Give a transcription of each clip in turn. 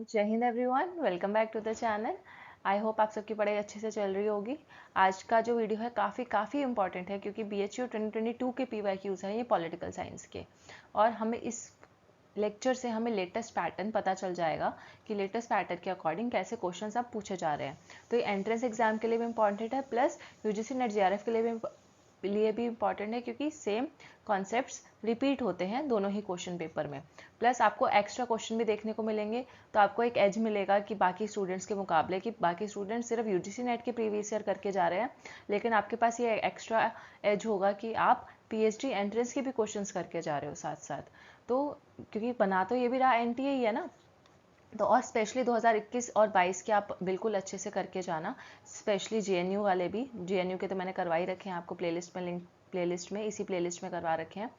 जय हिंद everyone, welcome back to the channel. I hope आप सबकी पढ़ाई अच्छे से चल रही होगी। आज का जो वीडियो है काफ़ी इंपॉर्टेंट है क्योंकि BHU 2022 के PYQs हैं ये पॉलिटिकल साइंस के, और हमें इस लेक्चर से हमें लेटेस्ट पैटर्न पता चल जाएगा कि लेटेस्ट पैटर्न के अकॉर्डिंग कैसे क्वेश्चंस अब पूछे जा रहे हैं। तो ये एंट्रेंस एग्जाम के लिए भी इंपॉर्टेंट है, प्लस UGC नेट JRF के लिए भी इम्पॉर्टेंट है क्योंकि सेम कॉन्सेप्ट्स रिपीट होते हैं दोनों ही क्वेश्चन पेपर में। प्लस आपको एक्स्ट्रा क्वेश्चन भी देखने को मिलेंगे, तो आपको एक एज मिलेगा कि बाकी स्टूडेंट्स के मुकाबले, कि बाकी स्टूडेंट्स सिर्फ UGC नेट के प्रीवियस ईयर करके जा रहे हैं, लेकिन आपके पास ये एक्स्ट्रा एज होगा कि आप PhD एंट्रेंस के भी क्वेश्चंस करके जा रहे हो साथ साथ। तो क्योंकि बना तो ये भी रहा NTA ही है ना, तो और स्पेशली 2021 और 22 के आप बिल्कुल अच्छे से करके जाना। स्पेशली JNU वाले भी, JNU के तो मैंने करवा ही रखे हैं आपको प्लेलिस्ट में इसी प्लेलिस्ट में करवा रखे हैं,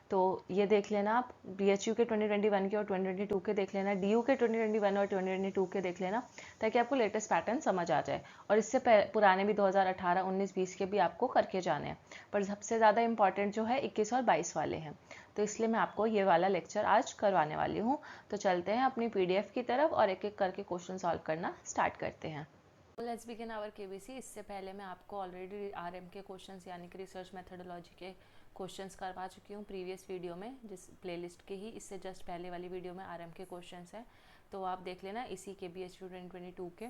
तो ये देख लेना आप। BHU के 2021 के और 2022 के देख लेना, DU के 2021 और 2022 के देख लेना, ताकि आपको लेटेस्ट पैटर्न समझ आ जाए। और इससे पुराने भी 2018, 19, 20 के भी आपको करके जाने हैं, पर सबसे ज़्यादा इंपॉर्टेंट जो है 21 और 22 वाले हैं, तो इसलिए मैं आपको ये वाला लेक्चर आज करवाने वाली हूँ। तो चलते हैं अपनी PDF की तरफ और एक एक करके क्वेश्चन सॉल्व करना स्टार्ट करते हैं। Let's begin our KBC। इससे पहले मैं आपको ऑलरेडी RM के क्वेश्चंस यानी कि रिसर्च मेथडोलॉजी के क्वेश्चंस करवा चुकी हूँ प्रीवियस वीडियो में, जिस प्लेलिस्ट के ही इससे जस्ट पहले वाली वीडियो में RM के क्वेश्चंस हैं, तो आप देख लेना इसी के BHU 2022 के।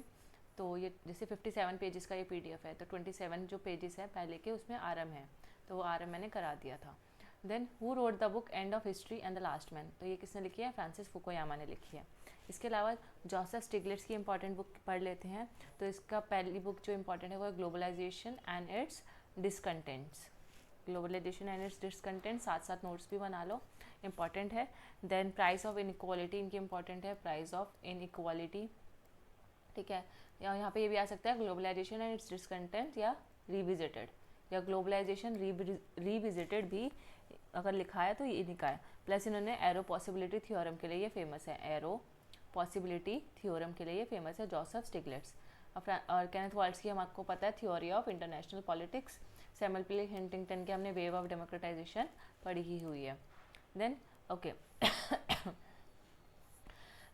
तो ये जैसे 57 पेजेस का ये PDF है, तो 27 जो पेजेस हैं पहले के उसमें RM है, तो वो RM मैंने करा दिया था। Then who wrote the book end of history and the last man, तो ये किसने लिखी है? फ्रांसिस फुकुयामा ने लिखी है। इसके अलावा जोसेफ स्टिग्लिट्ज़ की इंपॉर्टेंट बुक पढ़ लेते हैं। तो इसका पहली बुक जो इंपॉर्टेंट है वो है globalization and its discontents. Globalization and its discontent, साथ साथ नोट्स भी बना लो, इंपॉर्टेंट है। देन प्राइस ऑफ इनइक्वालिटी इनकी इंपॉर्टेंट है, प्राइस ऑफ इनइक्वालिटी, ठीक है। या यहाँ पे ये भी आ सकता है ग्लोबलाइजेशन एंड इट्स डिसकंटेंट या रिविजिटेड, या ग्लोबलाइजेशन रिविजिटेड भी अगर लिखा है तो ये लिखा है। प्लस इन्होंने एरो पॉसिबिलिटी थ्योरम के लिए ये फेमस है, एरो पॉसिबिलिटी थ्योरम के लिए ये फेमस है जोसेफ स्टिग्लिट्ज़। और केनेथ वाल्ट्ज़ की हम आपको पता है theory of international politics. Samuel P. Huntington के हमने वेव ऑफ डेमोक्रेटाइजेशन पढ़ी ही हुई है। Then okay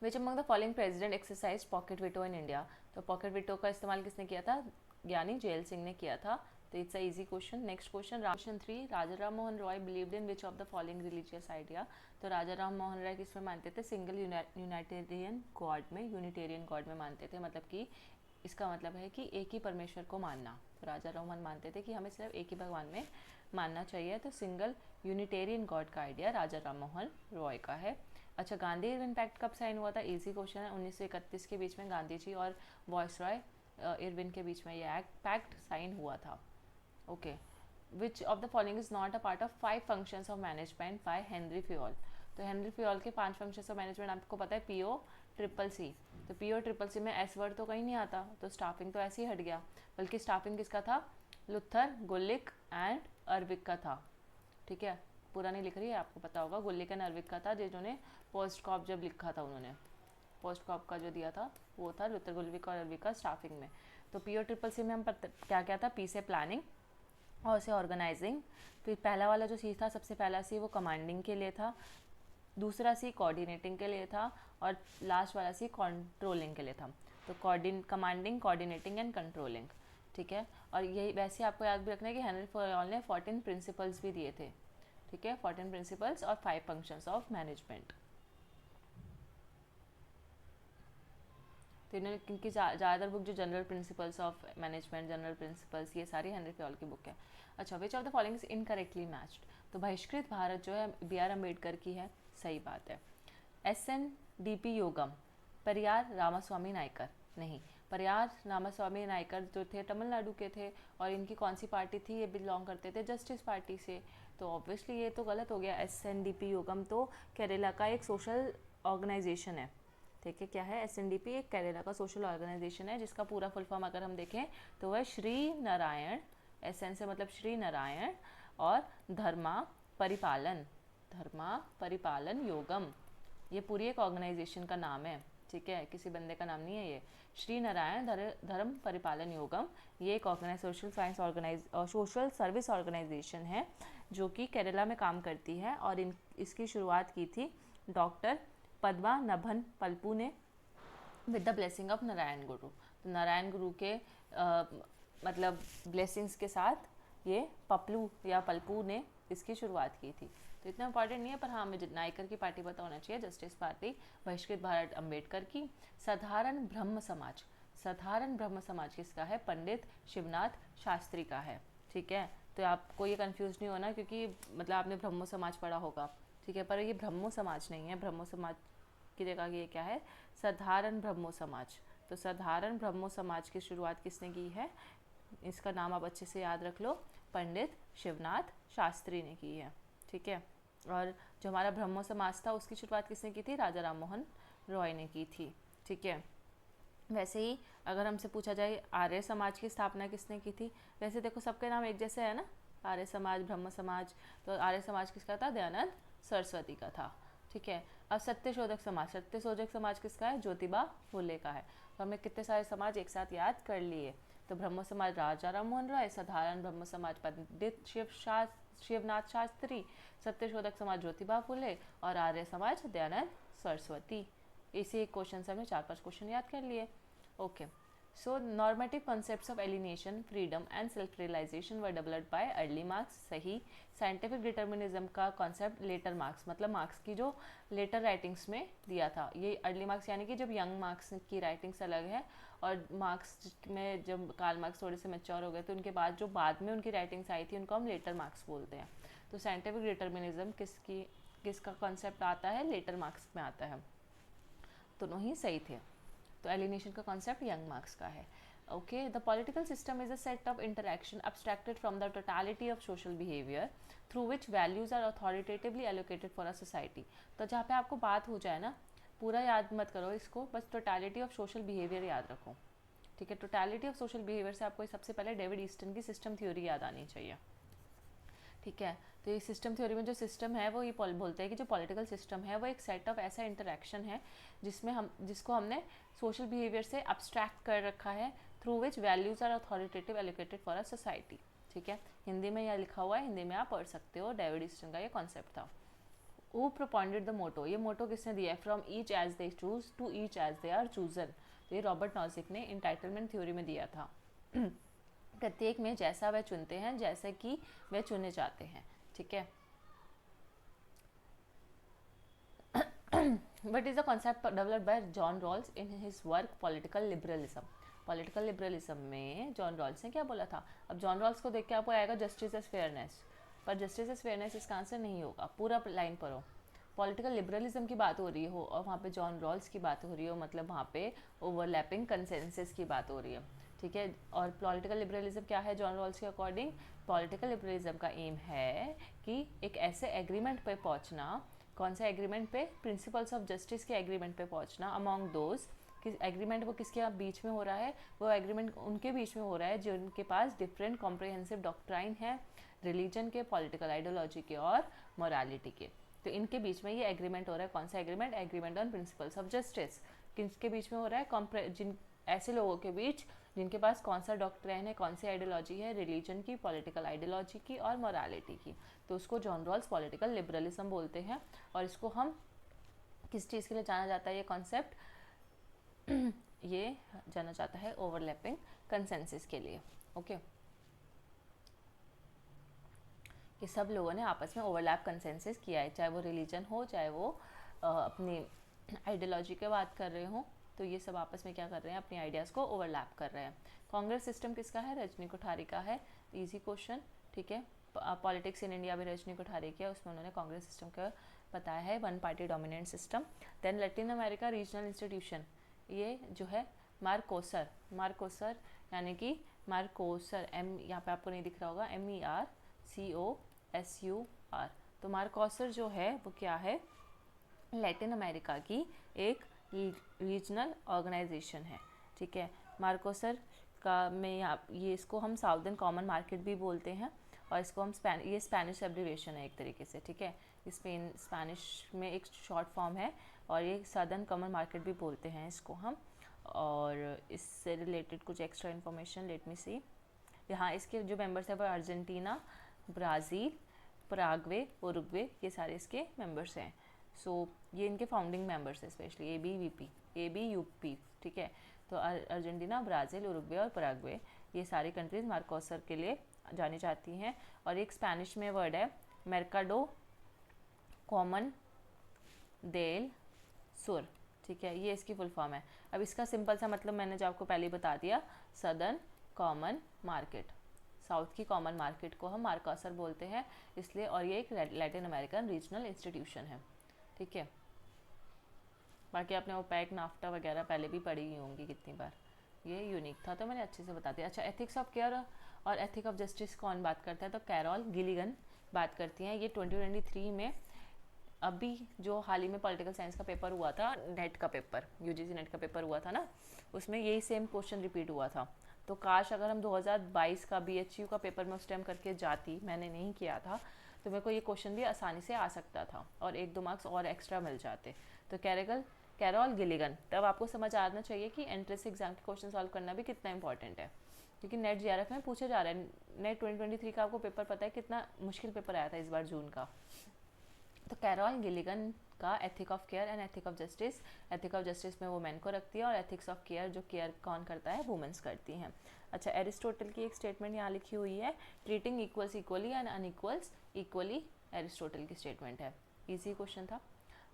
which among the following president exercise pocket veto in India, तो पॉकेट विटो का इस्तेमाल किसने किया था? ज्ञानी जेल सिंह ने किया था। तो it's a easy question. Next question, question 3, Raja Ram Mohan Roy believed in which of the following religious idea, तो राजा राम मोहन रॉय किसमें मानते थे? सिंगल यूनिटेरियन गॉड में, यूनिटेरियन गॉड में मानते थे। मतलब कि इसका मतलब है कि एक ही परमेश्वर को मानना। तो राजा राम मोहन मानते थे कि हमें सिर्फ एक ही भगवान में मानना चाहिए, तो सिंगल यूनिटेरियन गॉड का आइडिया राजा राम मोहन रॉय का है। अच्छा, गांधी इरविन पैक्ट कब साइन हुआ था? इजी क्वेश्चन है। 1931 के बीच में गांधी जी और वॉइसरॉय इरविन के बीच में ये पैक्ट साइन हुआ था। Okay, which of the following is not a part of 5 functions of management by Henry Fayol, तो हेनरी फ्योल के 5 फंक्शंस ऑफ मैनेजमेंट आपको पता है POCCC। तो POCCC में एस वर्ड तो कहीं नहीं आता, तो स्टाफिंग तो ऐसे ही हट गया, बल्कि स्टाफिंग किसका था? लुथर, गुलिक एंड अर्विक का था, ठीक है। पूरा नहीं लिख रही है, आपको पता होगा, गुलिक एंड अर्विक का था, जिन्होंने पोस्ट कॉप जब लिखा था, उन्होंने पोस्ट कॉप का जो दिया था वो था लुथर, गुलिक और अर्विक का स्टाफिंग में। तो POCCC में हम क्या क्या था? P से प्लानिंग और से ऑर्गेनाइजिंग। फिर पहला वाला जो सी था, सबसे पहला सी वो कमांडिंग के लिए था, दूसरा सी कोऑर्डिनेटिंग के लिए था, और लास्ट वाला सी कंट्रोलिंग के लिए था। तो कमांडिंग, कोऑर्डिनेटिंग एंड कंट्रोलिंग, ठीक है। और यही वैसे आपको याद भी रखना है कि हेनरी फ्योल ने 14 प्रिंसिपल्स भी दिए थे, ठीक है, 14 प्रिंसिपल्स और 5 फंक्शंस ऑफ मैनेजमेंट। तो इन्होंने, क्योंकि ज़्यादातर बुक जो general principles of management, general principles, ये सारी हेनरी फ्योल की बुक है। अच्छा, विच of the following is incorrectly matched, तो बहिष्कृत भारत जो है BR अम्बेडकर की है, सही बात है। SNDP योगम, परियार रामास्वामी नायकर, नहीं, परियार रामास्वामी नायकर जो थे तमिलनाडु के थे, और इनकी कौन सी पार्टी थी? ये बिलोंग करते थे जस्टिस पार्टी से, तो ऑब्वियसली ये तो गलत हो गया। SNDP योगम तो केरला का एक सोशल ऑर्गेनाइजेशन है, ठीक है। क्या है? SNDP एक केरला का सोशल ऑर्गेनाइजेशन है, जिसका पूरा फुल फॉर्म अगर हम देखें तो वह श्री नारायण, SN से मतलब श्री नारायण, और धर्मा परिपालन योगम, ये पूरी एक ऑर्गेनाइजेशन का नाम है, ठीक है, किसी बंदे का नाम नहीं है ये। श्री नारायण धर्म परिपालन योगम, ये एक सोशल सर्विस ऑर्गेनाइजेशन है जो कि केरला में काम करती है, और इसकी शुरुआत की थी डॉक्टर पद्मा नभन पल्पू ने, with the blessing of Narayan गुरु। तो नारायण गुरु के मतलब ब्लेसिंग्स के साथ ये पपलू या पलपू ने इसकी शुरुआत की थी। तो इतना इंपॉर्टेंट नहीं है, पर हाँ मुझे नायकर की पार्टी पता होना चाहिए। जस्टिस पार्टी, बहिष्कृत भारत अम्बेडकर की। साधारण ब्रह्म समाज, साधारण ब्रह्म समाज किसका है? पंडित शिवनाथ शास्त्री का है। ठीक है, तो आपको ये कंफ्यूज नहीं होना, क्योंकि मतलब आपने ब्रह्मो समाज पढ़ा होगा, ठीक है, पर ये ब्रह्मो समाज नहीं है। ब्रह्मो समाज की जगह ये क्या है? साधारण ब्रह्मो समाज। तो साधारण ब्रह्मो समाज की शुरुआत किसने की है? इसका नाम आप अच्छे से याद रख लो, पंडित शिवनाथ शास्त्री ने की है। ठीक है, और जो हमारा ब्रह्मो समाज था उसकी शुरुआत किसने की थी? राजा राम मोहन रॉय ने की थी। ठीक है, वैसे ही अगर हमसे पूछा जाए आर्य समाज की स्थापना किसने की थी? वैसे देखो सबके नाम एक जैसे है ना, आर्य समाज, ब्रह्म समाज। तो आर्य समाज किसका था? दयानंद सरस्वती का था। ठीक है, अब सत्यशोधक समाज, सत्यशोधक समाज किसका है? ज्योतिबा फुले का है। तो हमने कितने सारे समाज एक साथ याद कर लिए। तो ब्रह्म समाज राजा राम मोहन राय, साधारण ब्रह्म समाज पंडित शिवनाथ शास्त्री, सत्यशोधक समाज ज्योतिबा फुले और आर्य समाज दयानंद सरस्वती। इसी एक क्वेश्चन से हमने 4-5 क्वेश्चन याद कर लिए। Okay, so normative concepts of alienation, freedom and self realization were developed by early Marx. सही। साइंटिफिक डिटर्मिनिज्म का कॉन्सेप्ट लेटर मार्क्स, मतलब मार्क्स की जो लेटर राइटिंग्स में दिया था। ये अर्ली मार्क्स यानी कि जब यंग मार्क्स की राइटिंग्स अलग है, और मार्क्स में जब कार्ल मार्क्स थोड़े से मैच्योर हो गए तो उनके बाद जो बाद में उनकी राइटिंग्स आई थी उनको हम लेटर मार्क्स बोलते हैं। तो साइंटिफिक डिटर्मिनिज्म किसका कॉन्सेप्ट आता है? लेटर मार्क्स में आता है। दोनों ही सही थे। तो एलिनेशन का कॉन्सेप्ट यंग मार्क्स का है। Okay, the political system is a set of interaction abstracted from the totality of social behavior through which values are authoritatively allocated for a society। तो जहाँ पे आपको बात हो जाए ना, पूरा याद मत करो इसको, बस टोटलिटी ऑफ सोशल बिहेवियर याद रखो। ठीक है, टोटलिटी ऑफ सोशल बिहेवियर से आपको सबसे पहले डेविड ईस्टन की सिस्टम थ्योरी याद आनी चाहिए। ठीक है, तो ये सिस्टम थ्योरी में जो सिस्टम है वो ये बोलते हैं कि जो पॉलिटिकल सिस्टम है वो एक सेट ऑफ ऐसा इंटरेक्शन है जिसको हमने सोशल बिहेवियर से अब्स्ट्रैक्ट कर रखा है, through which values are authoritative allocated for a society. ठीक है, हिंदी में यह लिखा हुआ है, हिंदी में आप पढ़ सकते हो। डेविड ईस्टन का ये कॉन्सेप्ट था। Who propounded the motto? ये मोटो किसने दिया है? From each as they choose to each as they are chosen. तो ये रॉबर्ट नॉजिक ने इंटाइटलमेंट थ्योरी में दिया था। प्रत्येक में जैसा वह चुनते हैं जैसे कि वह चुने जाते हैं। ठीक है, What is the concept developed by John Rawls in his work Political Liberalism? Political liberalism में जॉन रॉल्स ने क्या बोला था? अब जॉन रॉल्स को देख के आपको आएगा जस्टिस एज फेयरनेस, पर जस्टिस एज फेयरनेस इसका आंसर नहीं होगा। पूरा लाइन पढ़ो, पॉलिटिकल लिबरलिज्म की बात हो रही हो और वहाँ पे जॉन रॉल्स की बात हो रही हो, मतलब वहाँ पे ओवरलैपिंग कंसेंसस की बात हो रही है। ठीक है, और पॉलिटिकल लिबरलिज्म क्या है जॉन रॉल्स के अकॉर्डिंग? पॉलिटिकल लिबरलिज्म का एम है कि एक ऐसे एग्रीमेंट पे पहुँचना, कौन सा एग्रीमेंट पे? प्रिंसिपल्स ऑफ जस्टिस के एग्रीमेंट पे पहुंचना अमॉन्ग दोज। किस एग्रीमेंट वो किसके बीच में हो रहा है? वो एग्रीमेंट उनके बीच में हो रहा है जिनके पास डिफरेंट कॉम्प्रिहेंसिव डॉक्ट्राइन है, रिलीजन के, पॉलिटिकल आइडियोलॉजी के और मोरालिटी के। तो इनके बीच में ये एग्रीमेंट हो रहा है। कौन सा agreement? Agreement on principles of justice. किसके बीच में हो रहा है? जिन ऐसे लोगों के बीच जिनके पास कौन सा डॉक्ट्राइन है, कौन सी आइडियोलॉजी है, रिलीजन की, पॉलिटिकल आइडियोलॉजी की और मोरालिटी की। तो उसको जॉन रॉल्स पॉलिटिकल लिबरलिज्म बोलते हैं। और इसको हम किस चीज़ के लिए जाना जाता है? ये कॉन्सेप्ट ये जाना जाता है ओवरलैपिंग कंसेंसस के लिए। ओके, कि सब लोगों ने आपस में ओवरलैप कंसेंसस किया है, चाहे वो रिलीजन हो, चाहे वो अपनी आइडियोलॉजी की बात कर रहे हो, तो ये सब आपस में क्या कर रहे हैं? अपनी आइडियाज़ को ओवरलैप कर रहे हैं। कांग्रेस सिस्टम किसका है? रजनी कोठारी का है। Easy question. ठीक है, पॉलिटिक्स इन इंडिया भी रजनी कोठारी किया, उसमें उन्होंने कांग्रेस सिस्टम का बताया है, one party dominant system. Then Latin America regional institution, ये जो है मार्कोसर यानी कि मार्कोसर, एम यहाँ पे आपको नहीं दिख रहा होगा, MERCOSUR। तो मार्कोसर जो है वो क्या है? लैटिन अमेरिका की एक रीजनल ऑर्गेनाइजेशन है। ठीक है, मार्कोसर का में ये इसको हम साउदर्न कॉमन मार्केट भी बोलते हैं, और इसको हम ये स्पेनिश एब्रिविएशन है एक तरीके से। ठीक है, स्पेनिश में एक शॉर्ट फॉर्म है, और ये सदर्न कॉमन मार्केट भी बोलते हैं इसको हम। और इससे रिलेटेड कुछ एक्स्ट्रा इन्फॉर्मेशन लेट मी सी। यहाँ इसके जो मेंबर्स हैं वो अर्जेंटीना, ब्राज़ील, पराग्वे, उरुग्वे, ये सारे इसके मेंबर्स हैं। सो ये इनके फाउंडिंग मेंबर्स है, स्पेशली ABUP, ठीक है। तो अर्जेंटीना, ब्राज़ील, उरुग्वे और पराग्वे, ये सारी कंट्रीज़ मार्कोसर के लिए जानी जाती हैं। और एक स्पेनिश में वर्ड है मेर्काडो कॉमन देल सुर, ठीक है, ये इसकी फुल फॉर्म है। अब इसका सिंपल सा मतलब मैंने जो आपको पहले ही बता दिया, सदर्न कॉमन मार्केट, साउथ की कॉमन मार्केट को हम मार्कोसर बोलते हैं इसलिए। और ये एक लैटिन अमेरिकन रीजनल इंस्टीट्यूशन है, ठीक है। बाकी आपने ओपेक, नाफ्टा वगैरह पहले भी पढ़ी ही होंगी कितनी बार, ये यूनिक था तो मैंने अच्छे से बता दिया। अच्छा, एथिक्स ऑफ केयर और एथिक ऑफ जस्टिस कौन बात करता है, तो कैरोल गिलिगन बात करती हैं। ये 2023 में अभी जो हाल ही में पॉलिटिकल साइंस का पेपर हुआ था, नेट का पेपर, यूजीसी नेट का पेपर हुआ था ना, उसमें यही सेम क्वेश्चन रिपीट हुआ था। तो काश अगर हम 2022 का BHU का पेपर में उस टाइम करके जाती, मैंने नहीं किया था, तो मेरे को ये क्वेश्चन भी आसानी से आ सकता था और 1-2 मार्क्स और एक्स्ट्रा मिल जाते। तो कैरोल गिलिगन, तब आपको समझ आना चाहिए कि एंट्रेंस एग्जाम के क्वेश्चन सॉल्व करना भी कितना इंपॉर्टेंट है, क्योंकि नेट JRF में पूछा जा रहा है। नेट 2023 का आपको पेपर पता है कितना मुश्किल पेपर आया था इस बार जून का। तो कैरोल गिलिगन का ethic of care and ethic of justice, ethic of justice में वो मैन को रखती है और एथिक्स ऑफ केयर जो केयर कौन करता है, वुमेन्स करती हैं। अच्छा, एरिस्टोटल की एक स्टेटमेंट यहाँ लिखी हुई है, treating equals equally and unequals equally, Aristotle की स्टेटमेंट है। इजी क्वेश्चन था,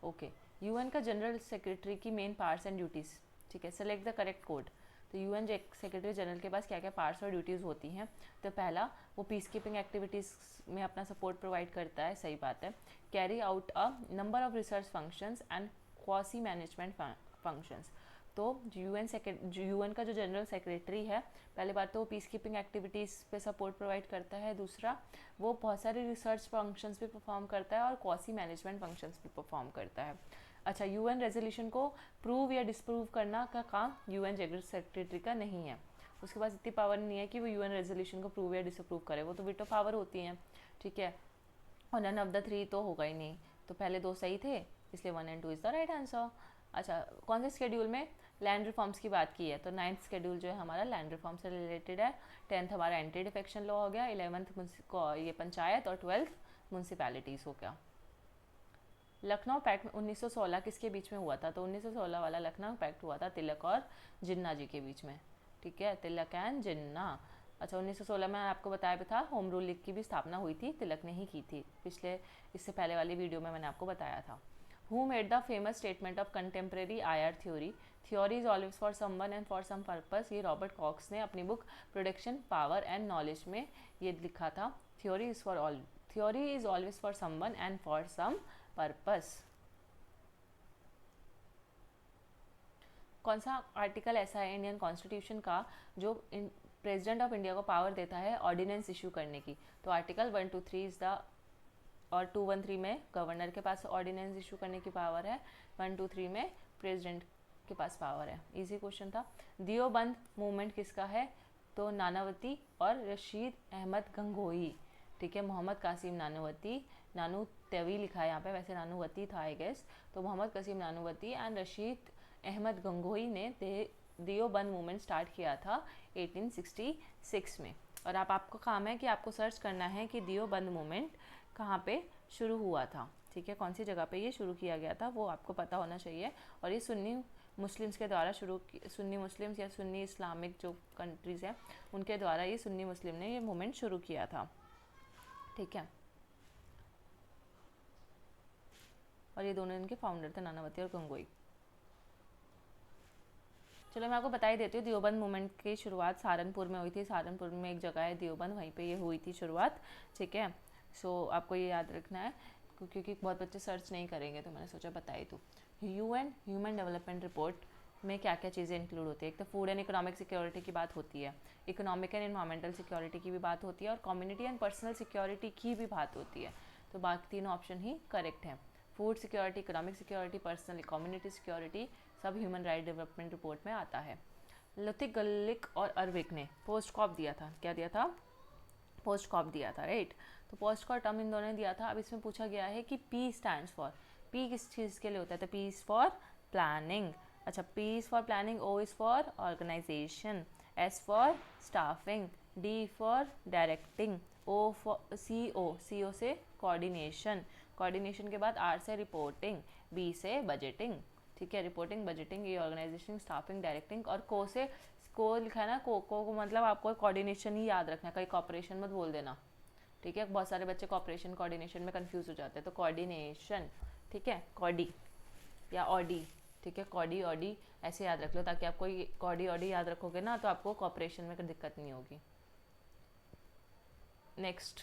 ओके। UN का जनरल सेक्रेटरी की मेन पावर्स एंड ड्यूटीज़, ठीक है, सेलेक्ट द करेक्ट कोड। तो UN सेक्रेटरी जनरल के पास क्या क्या पावर्स और ड्यूटीज़ होती हैं, तो पहला, वो पीस कीपिंग एक्टिविटीज़ में अपना सपोर्ट प्रोवाइड करता है, सही बात है। Carry out a number of research functions and quasi management functions. तो UN का जो जनरल सेक्रेटरी है, पहली बात तो वो पीस कीपिंग एक्टिविटीज़ पे सपोर्ट प्रोवाइड करता है, दूसरा वो बहुत सारे रिसर्च फंक्शंस भी परफॉर्म करता है और क्वासी मैनेजमेंट फंक्शंस भी परफॉर्म करता है। अच्छा, UN रेजोल्यूशन को प्रूव या डिसप्रूव करना का काम UN जनरल सेक्रेटरी का नहीं है, उसके पास इतनी पावर नहीं है कि वो UN रेजोल्यूशन को प्रूव या डिसअप्रूव करे, वो तो वीटो पावर होती है, ठीक है। और नन ऑफ द 3 तो होगा ही नहीं, तो पहले 2 सही थे, इसलिए 1 और 2 इज़ द राइट आंसर। अच्छा, कौन से शेड्यूल में लैंड रिफॉर्म्स की बात की है, तो 9th शेड्यूल जो है हमारा लैंड रिफॉर्म से रिलेटेड है। 10th हमारा एंटी डिफेक्शन लॉ हो गया, 11th ये पंचायत और 12th म्यूनसिपैलिटीज़ हो गया। लखनऊ पैक्ट 1916 किसके बीच में हुआ था, तो 1916 वाला लखनऊ पैक्ट हुआ था तिलक और जिन्ना जी के बीच में, ठीक है, तिलक एंड जिन्ना। अच्छा, 1916 में आपको बताया भी था होम रूल लीग की भी स्थापना हुई थी, तिलक ने ही की थी, इससे पहले वाली वीडियो में मैंने आपको बताया था। Who made the famous statement of contemporary IR theory? Theory is always for someone and for some purpose. ये रॉबर्ट कॉक्स ने अपनी book production power and knowledge में ये लिखा था, theory is always for someone and for some purpose. कौन सा article ऐसा है इंडियन कॉन्स्टिट्यूशन का जो प्रेसिडेंट ऑफ इंडिया को पावर देता है ऑर्डिनेंस इशू करने की, तो आर्टिकल 123 इज द, और 213 में गवर्नर के पास ऑर्डिनेंस इशू करने की पावर है, 123 में प्रेसिडेंट के पास पावर है। इजी क्वेश्चन था। दियोबंद मूवमेंट किसका है, तो नानावती और रशीद अहमद गंगोही, ठीक है, मोहम्मद कासिम नानूवती, नानू तवी लिखा है यहाँ पे, वैसे नानूवती था आई गेस, तो मोहम्मद कासिम नानूवती एंड रशीद अहमद गंगोही ने दियोबंद मूवमेंट स्टार्ट किया था 1866 में। और आपको काम है कि आपको सर्च करना है कि दियोबंद मूवमेंट कहाँ पे शुरू हुआ था, ठीक है, कौन सी जगह पे ये शुरू किया गया था, वो आपको पता होना चाहिए। और ये सुन्नी मुस्लिम्स के द्वारा सुन्नी मुस्लिम्स या सुन्नी इस्लामिक जो कंट्रीज़ हैं उनके द्वारा ये सुन्नी मुस्लिम ने ये मूवमेंट शुरू किया था, ठीक है। और ये दोनों इनके फाउंडर थे, नानावती और गंगोई। चलो मैं आपको बता ही देती हूँ, दियोबंद मूवमेंट की शुरुआत सहारनपुर में हुई थी, सहारनपुर में एक जगह है दियोबंद, वहीं पे ये हुई थी शुरुआत, ठीक है। सो आपको ये याद रखना है क्योंकि बहुत बच्चे सर्च नहीं करेंगे, तो मैंने सोचा बता ही दूँ। UN ह्यूमन डेवलपमेंट रिपोर्ट में क्या क्या चीज़ें इंक्लूड होती है, एक तो फूड एंड इकोनॉमिक सिक्योरिटी की बात होती है, इकोनॉमिक एंड एनवायरमेंटल सिक्योरिटी की भी बात होती है, और कम्युनिटी एंड पर्सनल सिक्योरिटी की भी बात होती है। तो बाकी तीनों ऑप्शन ही करेक्ट हैं, food security, economic security, personal community security, सब ह्यूमन राइट डेवलपमेंट रिपोर्ट में आता है। लुथिक, गलिक और अर्विक ने पोस्ट कॉप दिया था, क्या दिया था, पोस्ट कॉप दिया था, राइट। तो पोस्ट कॉप टर्म इन दोनों ने दिया था। अब इसमें पूछा गया है कि P स्टैंड्स फॉर, P किस चीज़ के लिए होता है, तो P इज़ फॉर प्लानिंग। अच्छा, P is for planning, O is for organization, S for staffing, D for directing, CO से कोऑर्डिनेशन, कोऑर्डिनेशन के बाद आर से रिपोर्टिंग, बी से बजटिंग, ठीक है, रिपोर्टिंग, बजटिंग, ये ऑर्गेनाइजेशन, स्टाफिंग, डायरेक्टिंग, और को से को लिखा है ना, को मतलब आपको कोऑर्डिनेशन ही याद रखना है, कहीं कॉपरेशन मत बोल देना, ठीक है। बहुत सारे बच्चे कॉपरेशन कोऑर्डिनेशन में कंफ्यूज हो जाते हैं, तो कोऑर्डिनेशन, ठीक है, कॉडी या ऑडी, ठीक है, कॉडी ऑडी ऐसे याद रख लो, ताकि आपको कॉडी ऑडी याद रखोगे ना तो आपको कॉपरेशन में कोई दिक्कत नहीं होगी। नेक्स्ट,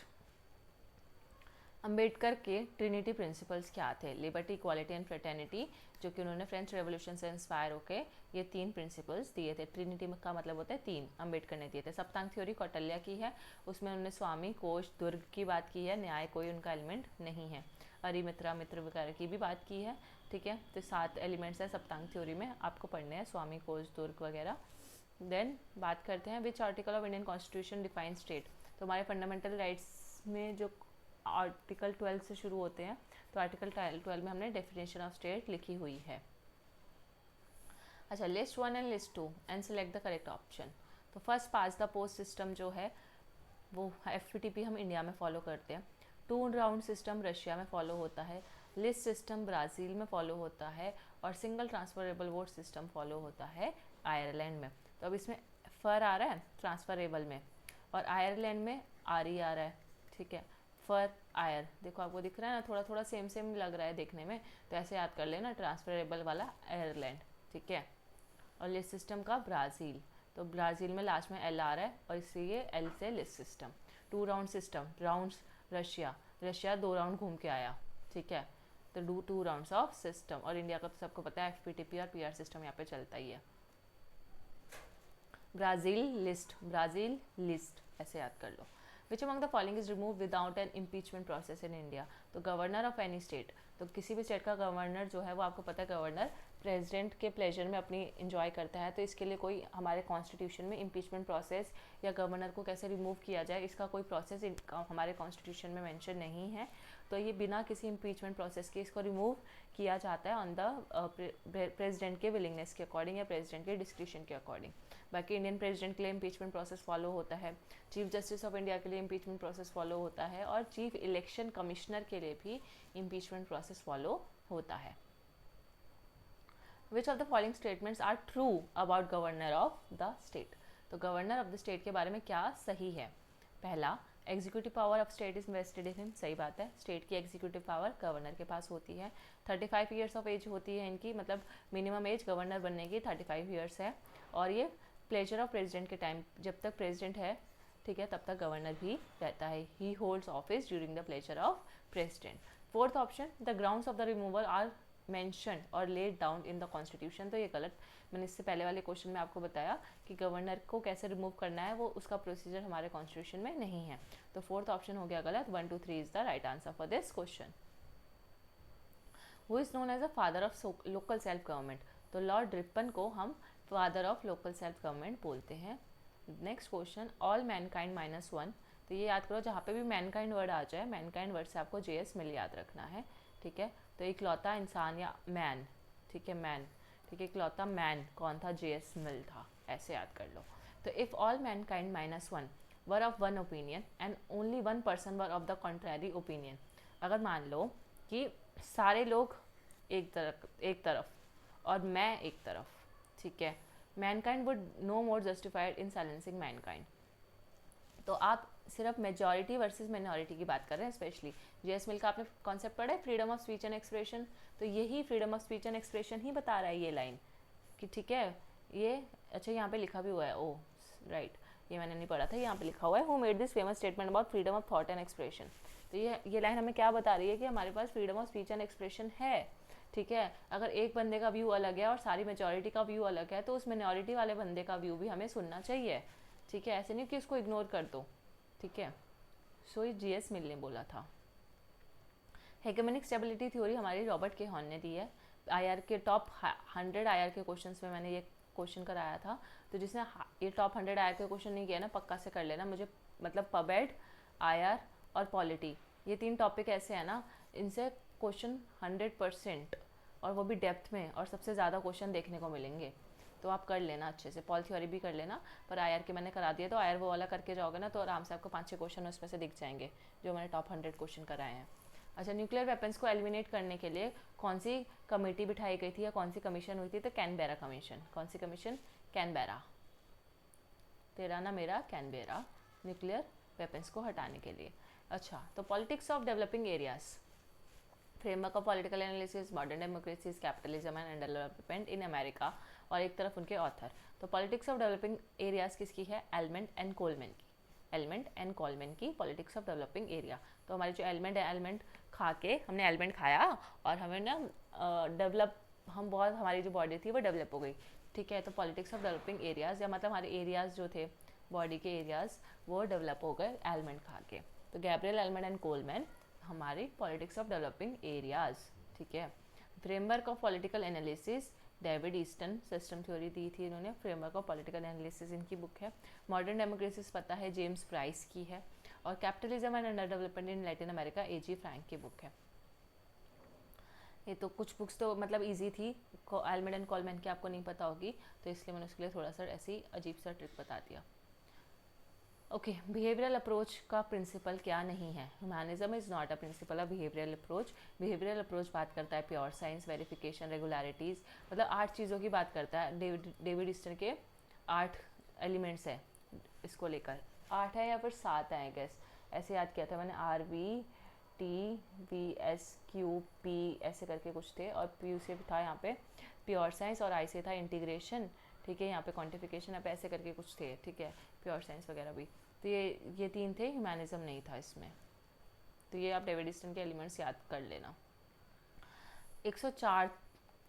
अंबेडकर के ट्रिनिटी प्रिंसिपल्स क्या थे? लिबर्टी, इक्वालिटी एंड फ्रेटर्निटी, जो कि उन्होंने फ्रेंच रेवोल्यूशन से इंस्पायर होकर ये 3 प्रिंसिपल्स दिए थे। ट्रिनिटी का मतलब होता है 3, अंबेडकर ने दिए थे। सप्तांग थ्योरी कौटिल्य की है, उसमें उन्होंने स्वामी, कोश, दुर्ग की बात की है, न्याय कोई उनका एलिमेंट नहीं है। अरिमित्रा, मित्र वगैरह की भी बात की है, ठीक है। तो 7 एलिमेंट्स है सप्तांग थ्योरी में, आपको पढ़ने हैं, स्वामी, कोश, दुर्ग वगैरह। देन बात करते हैं विच article of Indian constitution define state. तो हमारे फंडामेंटल राइट्स में जो आर्टिकल 12 से शुरू होते हैं, तो आर्टिकल 12 में हमने डेफिनेशन ऑफ स्टेट लिखी हुई है। अच्छा, list 1 and list 2 and select the correct option. तो first past the post system जो है वो FPTP हम इंडिया में फॉलो करते हैं। 2 राउंड सिस्टम रशिया में फॉलो होता है। लिस्ट सिस्टम ब्राज़ील में फॉलो होता है, और single transferable vote system follow होता है आयरलैंड में। तो अब इसमें फर आ रहा है ट्रांसफरेबल में, और आयरलैंड में RE आ रहा है, ठीक है। फर आयर, देखो आपको दिख रहा है ना, थोड़ा थोड़ा सेम सेम लग रहा है देखने में, तो ऐसे याद कर लेना, ट्रांसफरेबल वाला आयरलैंड, ठीक है। और लिस्ट सिस्टम का ब्राज़ील, तो ब्राज़ील में लास्ट में L आ रहा है, और इसलिए L से list system. 2 round system, rounds Russia, Russia 2 round घूम के आया, ठीक है। तो 2 राउंड्स ऑफ सिस्टम, और इंडिया का तो सबको पता है FPTP और PR सिस्टम यहाँ पे चलता ही है। ब्राज़ील लिस्ट, ब्राज़ील लिस्ट ऐसे याद कर लो। Which among the following is remove without an impeachment process in India. तो गवर्नर ऑफ एनी स्टेट, तो किसी भी स्टेट का गवर्नर जो है वो आपको पता है गवर्नर प्रेसिडेंट के प्लेजर में अपनी इंजॉय करता है, तो इसके लिए कोई हमारे कॉन्स्टिट्यूशन में इम्पीचमेंट प्रोसेस या गवर्नर को कैसे रिमूव किया जाए इसका कोई प्रोसेस हमारे कॉन्स्टिट्यूशन में मेंशन नहीं है। तो ये बिना किसी इम्पीचमेंट प्रोसेस के इसको रिमूव किया जाता है ऑन द प्रेसिडेंट के विलिंगनेस के अकॉर्डिंग या प्रेसिडेंट के डिस्क्रिप्शन के अकॉर्डिंग। बाकी इंडियन प्रेसिडेंट के लिए इम्पीचमेंट प्रोसेस फॉलो होता है, चीफ जस्टिस ऑफ इंडिया के लिए इम्पीचमेंट प्रोसेस फॉलो होता है, और चीफ इलेक्शन कमिश्नर के लिए भी इम्पीचमेंट प्रोसेस फॉलो होता है। Which of the following statements are true about governor of the state. तो गवर्नर ऑफ द स्टेट के बारे में क्या सही है? पहला, executive power of state is vested in him, सही बात है, स्टेट की एग्जीक्यूटिव पावर गवर्नर के पास होती है। 35 ईयर्स ऑफ एज होती है इनकी, मतलब मिनिमम एज गवर्नर बनने की 35 ईयर्स है, और ये प्लेजर ऑफ प्रेसिडेंट के टाइम, जब तक प्रेसिडेंट है, ठीक है, तब तक गवर्नर भी रहता है। He holds office during the pleasure of president. Fourth option, the grounds of the removal are mention और laid down in the constitution. तो ये गलत, मैंने इससे पहले वाले क्वेश्चन में आपको बताया कि गवर्नर को कैसे रिमूव करना है, वो उसका प्रोसीजर हमारे कॉन्स्टिट्यूशन में नहीं है। तो फोर्थ ऑप्शन हो गया गलत। 1, 2, 3 is the right answer for this question. Who is known as a father of local self government. तो लॉर्ड रिपन को हम father of local self government बोलते हैं। Next question, all mankind -1। तो ये याद करो, जहाँ पे भी मैनकाइंड वर्ड आ जाए, मैनकाइंड वर्ड से आपको JS मिल याद रखना है, ठीक है। तो इकलौता इंसान या मैन, ठीक है, मैन, ठीक है, इकलौता मैन कौन था? JS मिल था, ऐसे याद कर लो। तो if all mankind -1 were of one opinion and only 1 person were of the contrary opinion. अगर मान लो कि सारे लोग एक तरफ और मैं एक तरफ, ठीक है, Mankind would know more justified in silencing Mankind. तो आप सिर्फ मेजॉरिटी वर्सेस माइनॉरिटी की बात कर रहे हैं। स्पेशली JS मिल का आपने कॉन्सेप्ट पढ़ा है, freedom of speech and expression. तो यही freedom of speech and expression ही बता रहा है ये लाइन कि ठीक है, ये अच्छा यहाँ पे लिखा भी हुआ है, ओ राइट, ये मैंने नहीं पढ़ा था, यहाँ पे लिखा हुआ है who made this famous statement about freedom of thought and expression. तो ये लाइन हमें क्या बता रही है कि हमारे पास freedom of speech and expression है, ठीक है। अगर एक बंदे का व्यू अलग है और सारी मेजॉरिटी का व्यू अलग है, तो उस माइनॉरिटी वाले बंदे का व्यू भी हमें सुनना चाहिए, ठीक है। ऐसे नहीं कि उसको इग्नोर कर दो, ठीक है। सो ये JS मिल ने बोला था। हेगेमोनिक स्टेबिलिटी थ्योरी हमारी रॉबर्ट के हॉर्न ने दी है। IR के टॉप 100 IR के क्वेश्चंस में मैंने ये क्वेश्चन कराया था। तो जिसने ये टॉप 100 IR के क्वेश्चन नहीं किया ना, पक्का से कर लेना। मुझे मतलब पबेड, IR और पॉलिटी, ये 3 टॉपिक ऐसे हैं ना, इनसे क्वेश्चन 100% और वो भी डेप्थ में, और सबसे ज़्यादा क्वेश्चन देखने को मिलेंगे। तो आप कर लेना अच्छे से, पॉल थ्योरी भी कर लेना। पर IR के मैंने करा दिया, तो IR वो वाला करके जाओगे ना, तो आराम से आपको 5-6 क्वेश्चन उसमें से दिख जाएंगे जो मैंने टॉप 100 क्वेश्चन कराए हैं। अच्छा, न्यूक्लियर वेपन्स को एलिमिनेट करने के लिए कौन सी कमेटी बिठाई गई थी या कौन सी कमीशन हुई थी? तो कैनबेरा कमीशन। कौन सी कमीशन? कैनबेरा। तेरा ना मेरा कैनबेरा, न्यूक्लियर वेपन्स को हटाने के लिए। अच्छा, तो politics of developing areas, framework of political analysis, modern democracies, capitalism and development in America, और एक तरफ उनके ऑथर। तो पॉलिटिक्स ऑफ डेवलपिंग एरियाज किसकी है? एलमेंट एंड कोलमैन की। एलमेंट एंड कोलमैन की पॉलिटिक्स ऑफ डेवलपिंग एरिया। तो हमारी जो एलमेंट है, एलमेंट खा के हमने एलमेंट खाया और हमें ना डेवलप, हम बहुत, हमारी जो बॉडी थी वो डेवलप हो गई। ठीक है, तो पॉलिटिक्स ऑफ डेवलपिंग एरियाज, या मतलब हमारे एरियाज जो थे बॉडी के एरियाज वो डेवलप हो गए एलमेंट खा के। तो गैब्रियल एलमेंट एंड कोलमैन हमारी पॉलिटिक्स ऑफ डेवलपिंग एरियाज। ठीक है, framework of political analysis, David Easton, system theory दी थी इन्होंने। फ्रेमवर्क ऑफ पॉलिटिकल एनालिसिस इनकी बुक है। मॉडर्न डेमोक्रेसीज पता है, जेम्स प्राइस की है। और capitalism and underdevelopment in Latin America, A G Frank की बुक है। ये तो कुछ बुक्स तो मतलब इजी थी, एलमेंट एंड कोलमैन की आपको नहीं पता होगी, तो इसलिए मैंने उसके लिए थोड़ा सा ऐसी अजीब सा ट्रिक बता दिया। ओके, बिहेवियरल अप्रोच का प्रिंसिपल क्या नहीं है? Humanism is not a principle of behavioural approach. Behavioural approach बात करता है प्योर साइंस, वेरिफिकेशन, रेगुलरिटीज़, मतलब 8 चीज़ों की बात करता है। डेविड ईस्टन के 8 एलिमेंट्स हैं इसको लेकर। 8 है या फिर 7 है, गैस ऐसे याद किया था मैंने। RVTVSQP ऐसे करके कुछ थे, और P से था यहाँ पे प्योर साइंस, और I से था इंटीग्रेशन। ठीक है, यहाँ पे क्वांटिफिकेशन, यहाँ पे ऐसे करके कुछ थे। ठीक है, प्योर साइंस वगैरह भी। तो ये 3 थे, ह्यूमैनिज्म नहीं था इसमें। तो ये आप डेविड ईस्टन के एलिमेंट्स याद कर लेना। 104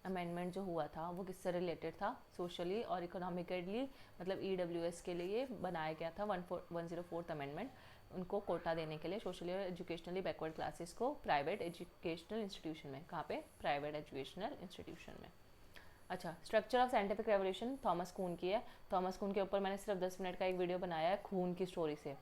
अमेंडमेंट जो हुआ था वो किससे रिलेटेड था? सोशली और इकोनॉमिकली, मतलब EWS के लिए बनाया गया था 104th अमेंडमेंट, उनको कोटा देने के लिए, सोशली और एजुकेशनली बैकवर्ड क्लासेस को प्राइवेट एजुकेशनल इंस्टीट्यूशन में। कहाँ पे? प्राइवेट एजुकेशनल इंस्टीट्यूशन में। अच्छा, structure of scientific revolution Thomas Kuhn की है। थॉमस कून के ऊपर मैंने सिर्फ 10 मिनट का एक वीडियो बनाया है, खून की स्टोरी से,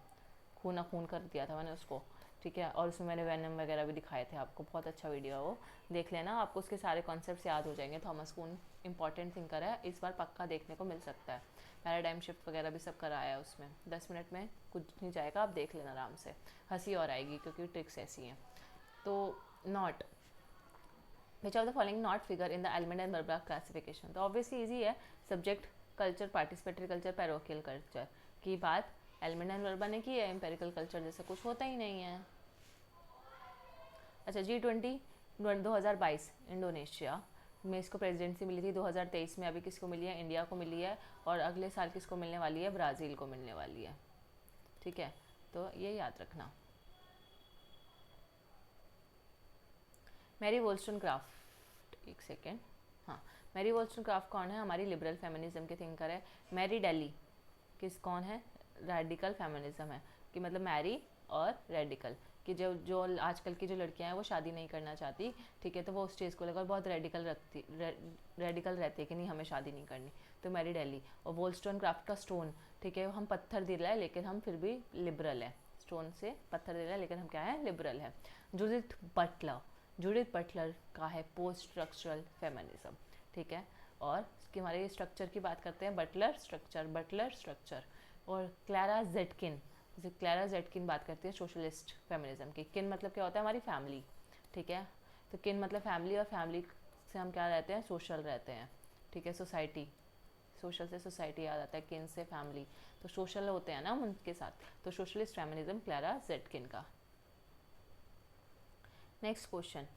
खून खून कर दिया था मैंने उसको। ठीक है, और उसमें मैंने वेनम वगैरह भी दिखाए थे आपको, बहुत अच्छा वीडियो है वो, देख लेना, आपको उसके सारे कॉन्सेप्ट्स याद हो जाएंगे। थॉमस कून इंपॉर्टेंट थिंकर है, इस बार पक्का देखने को मिल सकता है। पैराडाइम शिफ्ट वगैरह भी सब कराया है उसमें। 10 मिनट में कुछ नहीं जाएगा, आप देख लेना आराम से, हंसी और आएगी क्योंकि ट्रिक्स ऐसी हैं। तो not, which of the following not figure in the element and verb classification? तो obviously easy है, subject, culture, participatory culture, parochial culture की बात एलिमेंट एंड वर्ब ने की है, एम्पेरिकल कल्चर जैसा कुछ होता ही नहीं है। अच्छा, G20 2022 इंडोनेशिया में इसको प्रेसिडेंसी मिली थी। 2023 में अभी किसको मिली है? इंडिया को मिली है, और अगले साल किसको मिलने वाली है? ब्राज़ील को मिलने वाली है। ठीक है, तो ये याद रखना। मैरी वोल्स्टोनक्राफ्ट, एक सेकेंड, हाँ, मैरी वोल्स्टोनक्राफ्ट कौन है? हमारी लिबरल फेमिनिज्म के थिंकर है। मैरी डेली कौन है? रेडिकल फेमिनिज्म है, कि मतलब मैरी और रेडिकल, कि जो आजकल की जो लड़कियां हैं वो शादी नहीं करना चाहती। ठीक है, तो वो उस चीज़ को लेकर बहुत रेडिकल रहती है कि नहीं, हमें शादी नहीं करनी। तो मैरी डेली। और वोल्स्टोनक्राफ्ट का स्टोन, ठीक है, हम पत्थर दे रहे हैं लेकिन हम फिर भी लिबरल है, स्टोन से पत्थर दे रहे हैं लेकिन हम क्या है? लिबरल है। जूडिथ बटलर का है पोस्ट स्ट्रक्चरल फेमिनिज्म। ठीक है, और हमारे स्ट्रक्चर की बात करते हैं, बटलर स्ट्रक्चर। और क्लारा जेटकिन बात करती है सोशलिस्ट फेमिनिज्म की। किन मतलब क्या होता है? हमारी फैमिली। ठीक है, तो किन मतलब फैमिली, और फैमिली से हम क्या रहते हैं? सोशल रहते हैं। ठीक है, सोसाइटी, सोशल से सोसाइटी याद आता है, किन से फैमिली, तो सोशल होते हैं ना हम उनके साथ। तो सोशलिस्ट फेमिनिज्म क्लारा जेटकिन का। नेक्स्ट क्वेश्चन,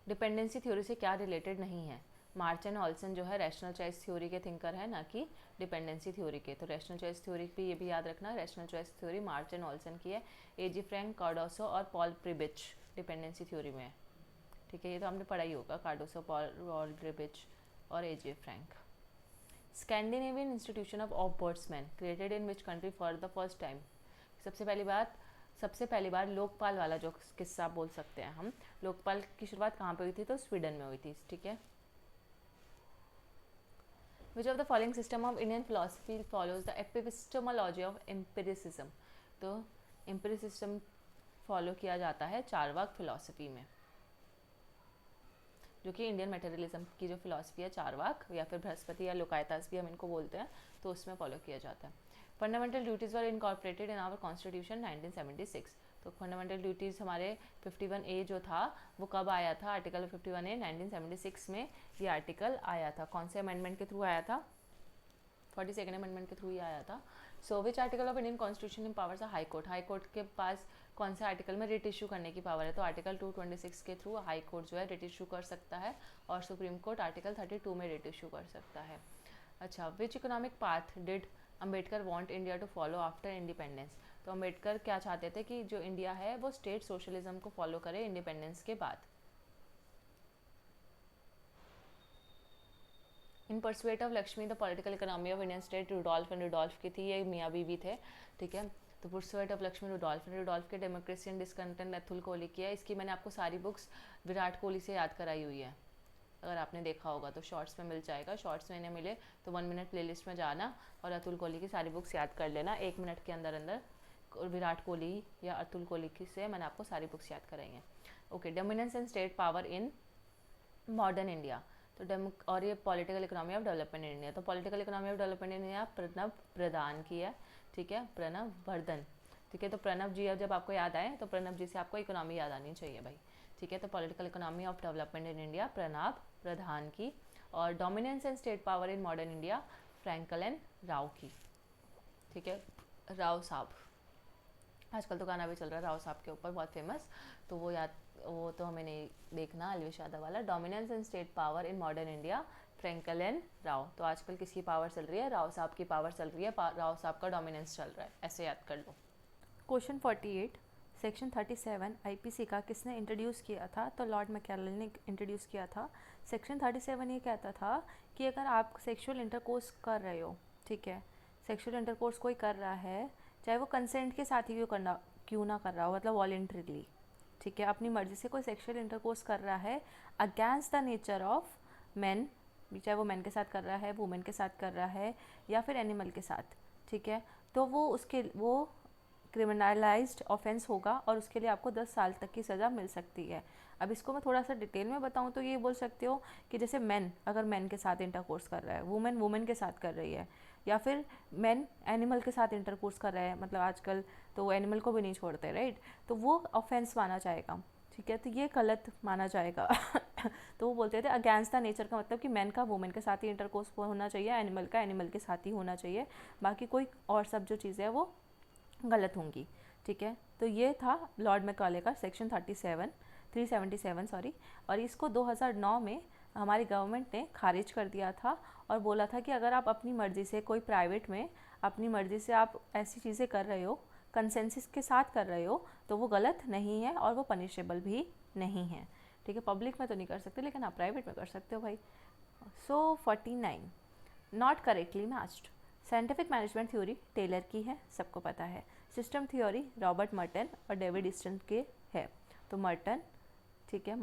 डिपेंडेंसी थ्योरी से क्या रिलेटेड नहीं है? मार्च एंड ऑल्सन जो है रैशनल चॉइस थ्योरी के थिंकर है, ना कि डिपेंडेंसी थ्योरी के। तो रैशनल चॉइस थ्योरी भी ये भी याद रखना, rational choice theory March and Olson की है। एजी फ्रैंक, कार्डोसो और पॉल प्रिबिच डिपेंडेंसी थ्योरी में है। ठीक है, ये तो हमने पढ़ा ही होगा, कार्डोसो, पॉल प्रिबिच और A J Frank. Scandinavian institution of ombudsman created in which country for the first time? सबसे पहली बार लोकपाल वाला जो किस्सा बोल सकते हैं हम, लोकपाल की शुरुआत कहाँ पे हुई थी? तो स्वीडन में हुई थी। ठीक है, which of the following system of Indian philosophy follows the epistemology of empiricism? तो एम्पिरिसिज्म फॉलो किया जाता है चारवाक फिलोसफी में, जो कि इंडियन मेटेरियलिज्म की जो फिलोसफी है, चारवाक या फिर बृहस्पति या लोकायतास भी हम इनको बोलते हैं, तो उसमें फॉलो किया जाता है। Fundamental duties were incorporated in our constitution 1976। तो फंडामेंटल ड्यूटीज़ हमारे 51A जो था वो कब आया था, आर्टिकल 51A 1976 में ये आर्टिकल आया था। कौन से अमेंडमेंट के थ्रू आया था? 42nd अमेंडमेंट के थ्रू ही आया था। So which article of Indian constitution empowers high court? High court के पास कौन से आर्टिकल में रिट इशू करने की पावर है? तो आर्टिकल 226 के थ्रू हाई कोर्ट जो है रिट इशू कर सकता है और सुप्रीम कोर्ट आर्टिकल 32 में रिट इशू कर सकता है। अच्छा, which economic path did Ambedkar want India to follow after independence? तो अम्बेडकर क्या चाहते थे कि जो इंडिया है वो स्टेट सोशलिज्म को फॉलो करे इंडिपेंडेंस के बाद। In pursuit of Lakshmi the political economy of Indian state Rudolph and Rudolph की थी, ये मियाँ बीवी थे, ठीक है। तो pursuit of Lakshmi Rudolph and Rudolph के democracy and discontent Atul Kohli की है। इसकी मैंने आपको सारी बुक्स विराट कोहली से याद कराई हुई है, अगर आपने देखा होगा तो शॉर्ट्स में मिल जाएगा। शॉर्ट्स में नहीं मिले तो 1 मिनट प्लेलिस्ट में जाना और अतुल कोहली की सारी बुक्स याद कर लेना 1 मिनट के अंदर अंदर। विराट कोहली या अतुल कोहली की से मैंने आपको सारी बुक्स याद कराई हैं। Okay, dominance and state power in modern India. तो और ये political economy of development in India. तो political economy of development in India Pranab Pradhan की है, ठीक है, प्रणब वर्धन, ठीक है। तो प्रणब जी जब आपको याद आए तो प्रणब जी से आपको इकोनॉमी याद आनी चाहिए भाई, ठीक है। तो political economy of development in India Pranab Pradhan की, और dominance and state power in modern India Frankel Rao की, ठीक है, राव साहब। आजकल तो गाना भी चल रहा है राव साहब के ऊपर बहुत फेमस, तो वो तो हमें नहीं देखना, अलविश यादव वाला। Dominance and state power in modern India Frankel Rao. तो आजकल किसकी पावर चल रही है? राव साहब की पावर चल रही है, राव साहब का डोमिनेंस चल रहा है, ऐसे याद कर लो। क्वेश्चन 48, सेक्शन 37 आईपीसी का किसने इंट्रोड्यूस किया था? तो लॉर्ड मैकेलन ने इंट्रोड्यूस किया था। सेक्शन 37 ये कहता था कि अगर आप सेक्सुअल इंटरकोर्स कर रहे हो, ठीक है, सेक्सुअल इंटरकोर्स कोई कर रहा है, चाहे वो कंसेंट के साथ ही क्यों ना कर रहा हो, मतलब वॉलेंट्रीली, ठीक है, अपनी मर्जी से कोई सेक्सुअल इंटरकोर्स कर रहा है against the nature of man, चाहे वो मैन के साथ कर रहा है, वुमेन के साथ कर रहा है या फिर एनिमल के साथ, ठीक है, तो वो क्रिमिनलाइज्ड ऑफेंस होगा और उसके लिए आपको 10 साल तक की सज़ा मिल सकती है। अब इसको मैं थोड़ा सा डिटेल में बताऊं तो ये बोल सकते हो कि जैसे मैन अगर मैन के साथ इंटरकोर्स कर रहा है, वुमेन वुमेन के साथ कर रही है, या फिर मैन एनिमल के साथ इंटरकोर्स कर रहा है, मतलब आजकल तो वो एनिमल को भी नहीं छोड़ते, राइट, तो वो ऑफेंस माना जाएगा, ठीक है, तो ये गलत माना जाएगा। तो वो बोलते थे अगेंस्ट द नेचर का मतलब कि मैन का वुमेन के साथ ही इंटरकोर्स होना चाहिए, एनिमल का एनिमल के साथ ही होना चाहिए, बाकी कोई और सब जो चीज़ें हैं वो गलत होंगी, ठीक है। तो ये था लॉर्ड मैकाले का सेक्शन 377 सॉरी, और इसको 2009 में हमारी गवर्नमेंट ने खारिज कर दिया था और बोला था कि अगर आप अपनी मर्ज़ी से कोई प्राइवेट में अपनी मर्ज़ी से आप ऐसी चीज़ें कर रहे हो, कंसेंसस के साथ कर रहे हो, तो वो गलत नहीं है और वो पनिशेबल भी नहीं है, ठीक है। पब्लिक में तो नहीं कर सकते लेकिन आप प्राइवेट में कर सकते हो भाई। So 49 not correctly matched. Scientific management theory Taylor की है, सबको पता है। सिस्टम थ्योरी रॉबर्ट मर्टन और डेविड ईस्टन के है। तो मर्टन, ठीक है,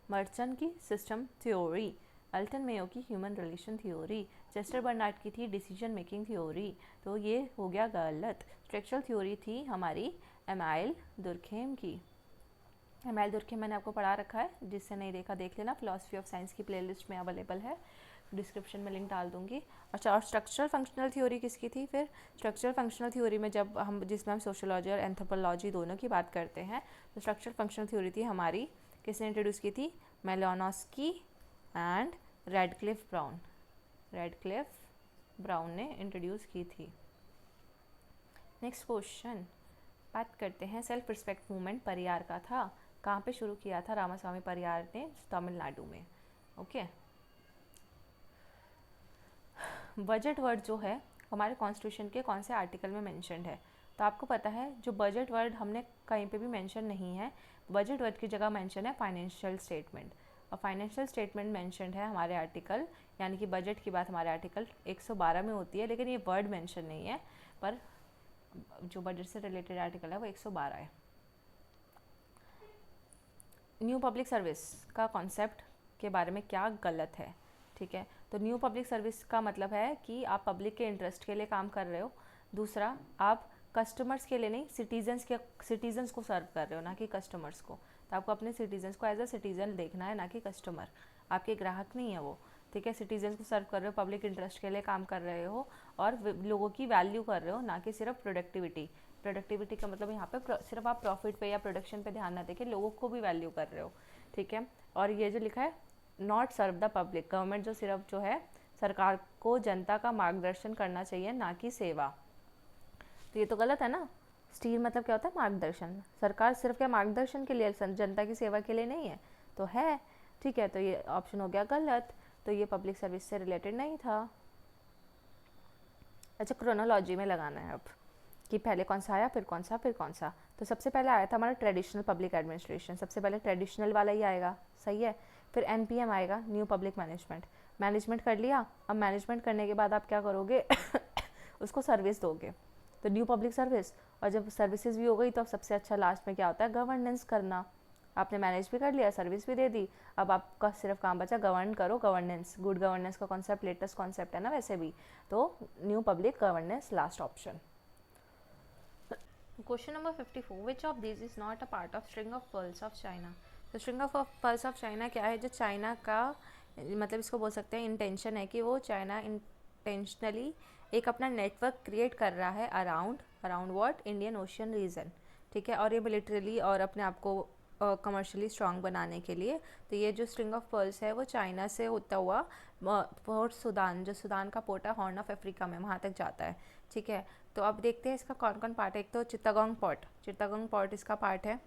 मर्टन की सिस्टम थ्योरी, अल्टन मेयो की human relation theory, Chester Barnard की थी डिसीजन मेकिंग थ्योरी, तो ये हो गया गलत। स्ट्रक्चरल थ्योरी थी हमारी एमाइल दुर्खेम की। एमाइल दुर्खेम मैंने आपको पढ़ा रखा है, जिससे नहीं देखा देख लेना, फिलॉसफी ऑफ साइंस की प्लेलिस्ट में अवेलेबल है, डिस्क्रिप्शन में लिंक डाल दूंगी। अच्छा, और स्ट्रक्चरल फंक्शनल थ्योरी किसकी थी? फिर स्ट्रक्चरल फंक्शनल थ्योरी में जब जिसमें हम सोशियोलॉजी और एंथ्रोपोलॉजी दोनों की बात करते हैं, तो स्ट्रक्चरल फंक्शनल थ्योरी थी हमारी, किसने इंट्रोड्यूस की थी? मेलानोस्की एंड रेडक्लिफ ब्राउन ने इंट्रोड्यूस की थी। नेक्स्ट क्वेश्चन, बात करते हैं सेल्फ रिस्पेक्ट मूवमेंट परियार का था, कहाँ पे शुरू किया था रामास्वामी परियार ने? तमिलनाडु में। ओके, बजट वर्ड जो है हमारे कॉन्स्टिट्यूशन के कौन से आर्टिकल में मेंशन्ड है? तो आपको पता है जो बजट वर्ड हमने कहीं पे भी मेंशन नहीं है, बजट वर्ड की जगह मेंशन है फाइनेंशियल स्टेटमेंट, और फाइनेंशियल स्टेटमेंट मेंशन्ड है हमारे आर्टिकल, यानी कि बजट की बात हमारे आर्टिकल 112 में होती है, लेकिन ये वर्ड मेंशन नहीं है, पर जो बजट से रिलेटेड आर्टिकल है वो 112 है। न्यू पब्लिक सर्विस का कॉन्सेप्ट के बारे में क्या गलत है? ठीक है, तो न्यू पब्लिक सर्विस का मतलब है कि आप पब्लिक के इंटरेस्ट के लिए काम कर रहे हो। दूसरा, आप कस्टमर्स के लिए नहीं, सिटीजन्स को सर्व कर रहे हो, ना कि कस्टमर्स को। तो आपको अपने सिटीजन्स को एज अ सिटीजन देखना है, ना कि कस्टमर, आपके ग्राहक नहीं है वो, ठीक है। सिटीजन्स को सर्व कर रहे हो, पब्लिक इंटरेस्ट के लिए काम कर रहे हो और लोगों की वैल्यू कर रहे हो, ना कि सिर्फ प्रोडक्टिविटी, प्रोडक्टिविटी का मतलब यहाँ पे सिर्फ आप प्रॉफिट पे या प्रोडक्शन पे ध्यान ना देके लोगों को भी वैल्यू कर रहे हो, ठीक है। और ये जो लिखा है not serve the public, government जो सिर्फ जो है सरकार को जनता का मार्गदर्शन करना चाहिए ना कि सेवा, तो ये तो गलत है ना। स्टीर मतलब क्या होता है, मार्गदर्शन। सरकार सिर्फ क्या मार्गदर्शन के लिए, जनता की सेवा के लिए नहीं है, तो है, ठीक है। तो ये ऑप्शन हो गया गलत, तो ये पब्लिक सर्विस से रिलेटेड नहीं था। अच्छा, क्रोनोलॉजी में लगाना है अब कि पहले कौन सा आया फिर कौन सा फिर कौन सा। तो सबसे पहले आया था हमारा ट्रेडिशनल पब्लिक एडमिनिस्ट्रेशन, सबसे पहले ट्रेडिशनल वाला ही आएगा, सही है। फिर एनपीएम आएगा, न्यू पब्लिक मैनेजमेंट। मैनेजमेंट कर लिया, अब मैनेजमेंट करने के बाद आप क्या करोगे उसको सर्विस दोगे, तो न्यू पब्लिक सर्विस। और जब सर्विसेज भी हो गई तो अब सबसे अच्छा लास्ट में क्या होता है, गवर्नेंस करना। आपने मैनेज भी कर लिया, सर्विस भी दे दी, अब आपका सिर्फ काम बचा गवर्न करो, गवर्नेंस। गुड गवर्नेंस का कॉन्सेप्ट लेटेस्ट कॉन्सेप्ट है ना वैसे भी, तो new public governance last option. Question number 54, which of this is not a part of string of pearls of China. तो string of pearls of China क्या है, जो चाइना का मतलब इसको बोल सकते हैं इंटेंशन है कि वो चाइना इंटेंशनली एक अपना नेटवर्क क्रिएट कर रहा है around what, Indian ocean region, ठीक है। और ये मिलिट्रली और अपने आप को कमर्शियली स्ट्रॉन्ग बनाने के लिए। तो ये जो स्ट्रिंग ऑफ पर्ल्स है वो चाइना से होता हुआ पोर्ट सुदान, जो सुदान का पोर्ट है हॉर्न ऑफ अफ्रीका में, वहाँ तक जाता है, ठीक है। तो अब देखते हैं इसका कौन कौन पार्ट है। एक तो चित्तगोंग पोर्ट इसका पार्ट है,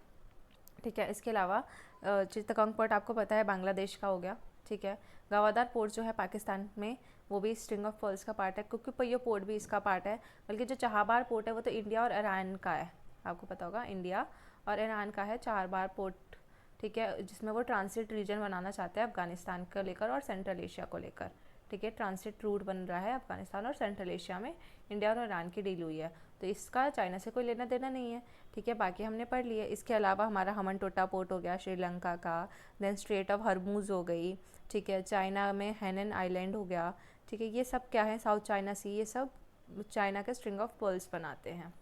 ठीक है। इसके अलावा चित्तगोंग पोर्ट आपको पता है बांग्लादेश का हो गया, ठीक है। गवादार पोर्ट जो है पाकिस्तान में, वो भी स्ट्रिंग ऑफ पर्ल्स का पार्ट है। कुक्कुपय्यो पोर्ट भी इसका पार्ट है। बल्कि जो चाहबार पोर्ट है वो तो इंडिया और ईरान का है, आपको पता होगा, इंडिया और ईरान का है चाहबार पोर्ट, ठीक है। जिसमें वो ट्रांसिट रीजन बनाना चाहते हैं अफगानिस्तान को लेकर और सेंट्रल एशिया को लेकर, ठीक है। ट्रांसिट रूट बन रहा है अफगानिस्तान और सेंट्रल एशिया में, इंडिया और ईरान की डील हुई है, तो इसका चाइना से कोई लेना देना नहीं है, ठीक है। बाकी हमने पढ़ लिया। इसके अलावा हमारा हमनटोटा पोर्ट हो गया श्रीलंका का, देन स्ट्रेट ऑफ हरमूज हो गई, ठीक है। चाइना में हैनन आइलैंड हो गया, ठीक है। ये सब क्या है, साउथ चाइना सी, ये सब चाइना के स्ट्रिंग ऑफ पर्ल्स बनाते हैं।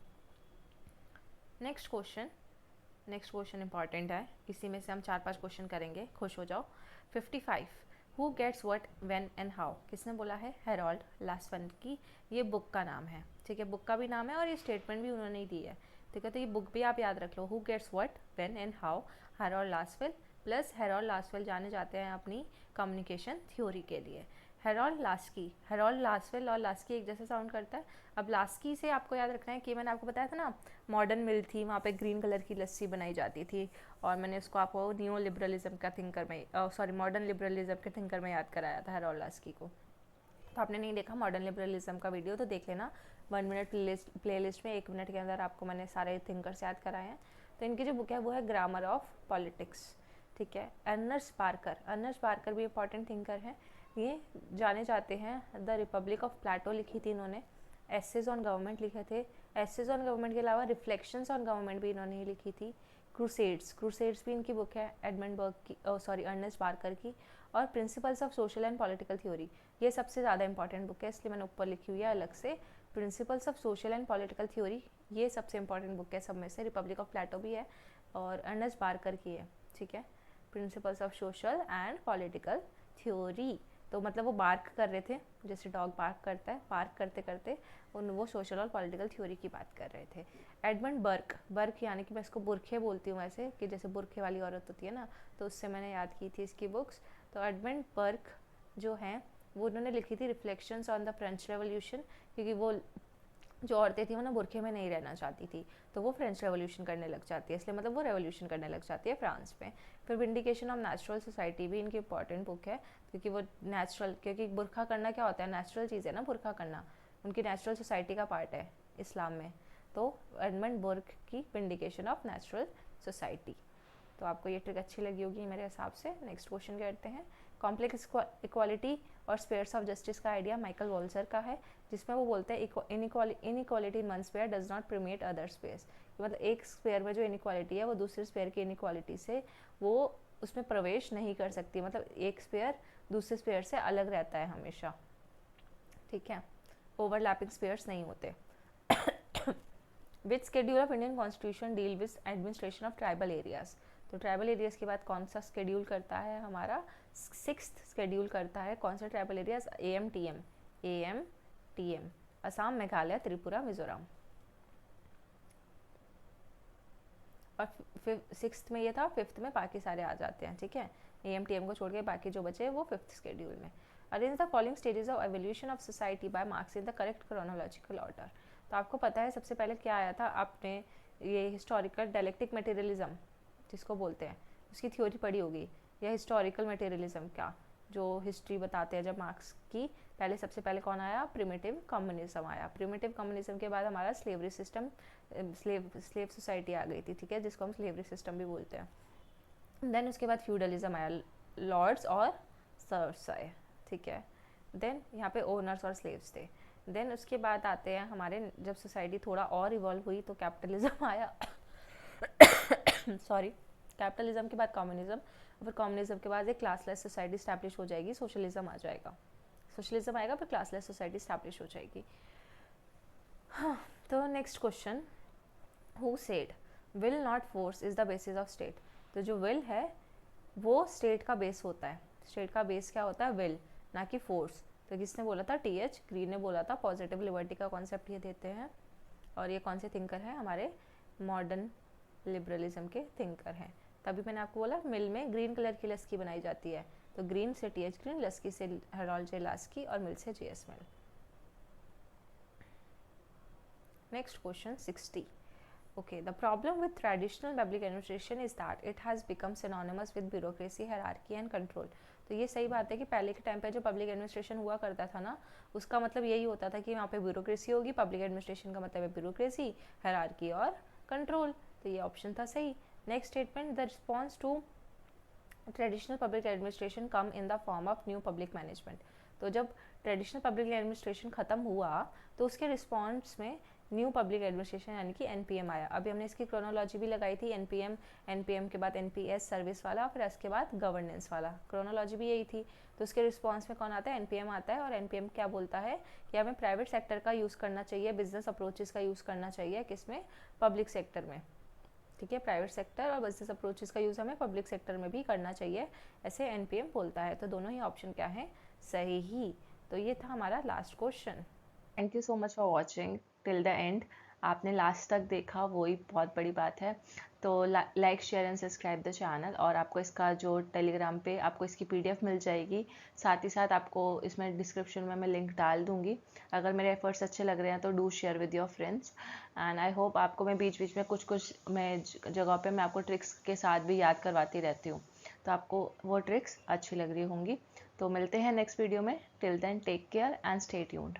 नेक्स्ट क्वेश्चन इंपॉर्टेंट है, इसी में से हम 4-5 क्वेश्चन करेंगे, खुश हो जाओ। 55, who gets what when and how, किसने बोला है, हेरोल्ड लास्वन की ये बुक का नाम है, ठीक है। बुक का भी नाम है और ये स्टेटमेंट भी उन्होंने ही दी है, ठीक है। तो ये बुक भी आप याद रख लो, who gets what when and how, Harold Lasswell. Plus Harold Lasswell जाने जाते हैं अपनी कम्युनिकेशन थ्योरी के लिए। हेरोल्ड लास्वेल और लास्की एक जैसा साउंड करता है। अब लास्की से आपको याद रखना है कि मैंने आपको बताया था ना, मॉडर्न मिल थी, वहाँ पे ग्रीन कलर की लस्सी बनाई जाती थी, और मैंने उसको आपको न्यू लिबरलिज्म का थिंकर में मॉडर्न लिबरलिज्म के थिंकर में याद कराया था हेरोल्ड लास्की को। तो आपने नहीं देखा मॉडर्न लिबरलिज्म का वीडियो तो देख लेना, 1 मिनट प्ले लिस्ट में 1 मिनट के अंदर आपको मैंने सारे थिंकर्स याद कराए हैं। तो इनकी जो बुक है वो है ग्रामर ऑफ पॉलिटिक्स, ठीक है। अर्नस्ट पार्कर भी इंपॉर्टेंट थिंकर है, ये जाने जाते हैं। द रिपब्लिक ऑफ प्लेटो लिखी थी इन्होंने। एसेज ऑन गवर्नमेंट लिखे थे। एसेज ऑन गवर्नमेंट के अलावा रिफ्लेक्शंस ऑन गवर्नमेंट भी इन्होंने ही लिखी थी। क्रूसेड्स भी इनकी बुक है, एडमंड बर्ग की, अर्नेस्ट पार्कर की। और principles of social and political theory, ये सबसे ज़्यादा इंपॉर्टेंट बुक है, इसलिए मैंने ऊपर लिखी हुई है अलग से। Principles of social and political theory ये सबसे इंपॉर्टेंट बुक है सब में से। रिपब्लिक ऑफ प्लेटो भी है और अर्नेस्ट पार्कर की है, ठीक है। Principles of social and political theory, तो मतलब वो बार्क कर रहे थे, जैसे डॉग बार्क करता है, बार्क करते करते वो सोशल और पॉलिटिकल थ्योरी की बात कर रहे थे। एडमंड बर्क यानी कि मैं इसको बुरखे बोलती हूँ वैसे, कि जैसे बुरखे वाली औरत होती है ना, तो उससे मैंने याद की थी इसकी बुक्स। तो एडमंड बर्क जो हैं वो उन्होंने लिखी थी reflections on the French revolution, क्योंकि वो जो औरतें थी वो ना बुरखे में नहीं रहना चाहती थी, तो वो फ्रेंच रेवोल्यूशन करने लग जाती है, इसलिए मतलब वो रेवोल्यूशन करने लग जाती है फ्रांस में। फिर विंडिकेशन ऑफ नेचुरल सोसाइटी भी इनकी इंपॉर्टेंट बुक है, क्योंकि वो नेचुरल, क्योंकि बुरखा करना क्या होता है, नेचुरल चीज़ है ना बुरखा करना, उनकी नेचुरल सोसाइटी का पार्ट है इस्लाम में। तो एडमंड बर्क की विंडिकेशन ऑफ नेचुरल सोसाइटी। तो आपको ये ट्रिक अच्छी लगी होगी मेरे हिसाब से। नेक्स्ट क्वेश्चन करते हैं। कॉम्प्लेक्स इक्वालिटी और स्पेयर्स ऑफ जस्टिस का आइडिया माइकल वॉल्जर का है, जिसमें वो बोलते हैं inequality in one sphere does not permit other spheres, मतलब एक स्पेयर में जो इनइक्वालिटी है वो दूसरे स्पेयर की इनइक्वालिटी से वो उसमें प्रवेश नहीं कर सकती, मतलब एक स्पेयर दूसरे स्पेयर से अलग रहता है हमेशा, ठीक है। ओवरलैपिंग स्पेयर्स नहीं होते। Which schedule of Indian constitution deal with administration of tribal areas, तो ट्राइबल एरियाज के बाद कौन सा स्केड्यूल करता है हमारा, 6th स्केड्यूल करता है कौन सा tribal areas, AMTM, Assam, Meghalaya, Tripura, Mizoram. और 6th में ये था, 5th में बाकी सारे आ जाते हैं, ठीक है। AMTM को छोड़ के बाकी जो बचे वो 5th शेड्यूल में। Arrange the following stages of evolution of society bye marks in the correct chronological order. तो आपको पता है सबसे पहले क्या आया था, आपने ये हिस्टोरिकल डायलेक्टिक मटेरियलिज्म जिसको बोलते हैं उसकी थ्योरी पढ़ी होगी, या हिस्टोरिकल मटेरियलिज्म का जो हिस्ट्री बताते हैं जब मार्क्स की। पहले सबसे पहले कौन आया, प्रिमिटिव कम्युनिज्म आया। प्रिमिटिव कम्युनिज्म के बाद हमारा स्लेवरी सिस्टम, स्लेव सोसाइटी आ गई थी, ठीक है, जिसको हम स्लेवरी सिस्टम भी बोलते हैं। देन उसके बाद फ्यूडलिज्म आया, लॉर्ड्स और सर्व्स आए, ठीक है। देन यहाँ पे ओनर्स और स्लेव्स थे। देन उसके बाद आते हैं हमारे, जब सोसाइटी थोड़ा और इवॉल्व हुई तो कैपिटलिज्म आया सॉरी, कैपिटलिज्म के बाद कम्युनिज्म, फिर कम्युनिज्म के बाद एक क्लासलेस सोसाइटी स्टैब्लिश हो जाएगी, सोशलिज्म आ जाएगा, सोशलिज्म आएगा, फिर क्लासलेस सोसाइटी स्टैब्लिश हो जाएगी। हाँ, तो next question, who said will not force is the basis of state. तो जो विल है वो स्टेट का बेस होता है। स्टेट का बेस क्या होता है, विल, ना कि फोर्स। तो किसने बोला था, TH ग्रीन ने बोला था। पॉजिटिव लिबर्टी का कॉन्सेप्ट ये देते हैं, और ये कौन से थिंकर हैं, हमारे मॉडर्न लिबरलिज्म के थिंकर हैं। तभी मैंने आपको बोला मिल में ग्रीन कलर की लस्की बनाई जाती है, तो ग्रीन से TH ग्रीन, लस्की से हेरोल्ड जे लास्की, और मिल से JS mill. Next question 60. Okay, the problem with traditional public administration is that it has become synonymous with bureaucracy, hierarchy and control. तो ये सही बात है कि पहले के टाइम पे जो पब्लिक एडमिनिस्ट्रेशन हुआ करता था ना, उसका मतलब यही होता था कि वहाँ पे ब्यूरोक्रेसी होगी। पब्लिक एडमिनिस्ट्रेशन का मतलब है ब्यूरोक्रेसी, हायरार्की और कंट्रोल। तो ये ऑप्शन था सही। Next statement, the response to traditional public administration come in the form of new public management. तो जब ट्रेडिशनल पब्लिक एडमिनिस्ट्रेशन खत्म हुआ तो उसके रिस्पॉन्स में न्यू पब्लिक एडमिनिस्ट्रेशन यानी कि NPM आया। अभी हमने इसकी क्रोनोलॉजी भी लगाई थी, NPM के बाद NPS सर्विस वाला, फिर इसके बाद गवर्नेंस वाला, क्रोनोलॉजी भी यही थी। तो उसके रिस्पॉन्स में कौन आता है, NPM आता है। और NPM क्या बोलता है कि हमें प्राइवेट सेक्टर का यूज़ करना चाहिए, बिजनेस अप्रोचेस का यूज़ करना चाहिए, किसमें, पब्लिक सेक्टर में, ठीक है। प्राइवेट सेक्टर और बिजनेस अप्रोचेस का यूज़ हमें पब्लिक सेक्टर में भी करना चाहिए, ऐसे NPM बोलता है। तो दोनों ही ऑप्शन क्या है, सही ही। तो ये था हमारा last question. Thank you so much for watching till the end. आपने लास्ट तक देखा, वही बहुत बड़ी बात है। तो like, share and subscribe the channel. और आपको इसका जो टेलीग्राम पे आपको इसकी PDF मिल जाएगी, साथ ही साथ आपको इसमें डिस्क्रिप्शन में मैं लिंक डाल दूँगी। अगर मेरे एफर्ट्स अच्छे लग रहे हैं तो do share with your friends. And I hope आपको मैं बीच बीच में कुछ मैं जगह पे मैं आपको ट्रिक्स के साथ भी याद करवाती रहती हूँ, तो आपको वो ट्रिक्स अच्छी लग रही होंगी। तो मिलते हैं नेक्स्ट वीडियो में। Till then take care and stay tuned.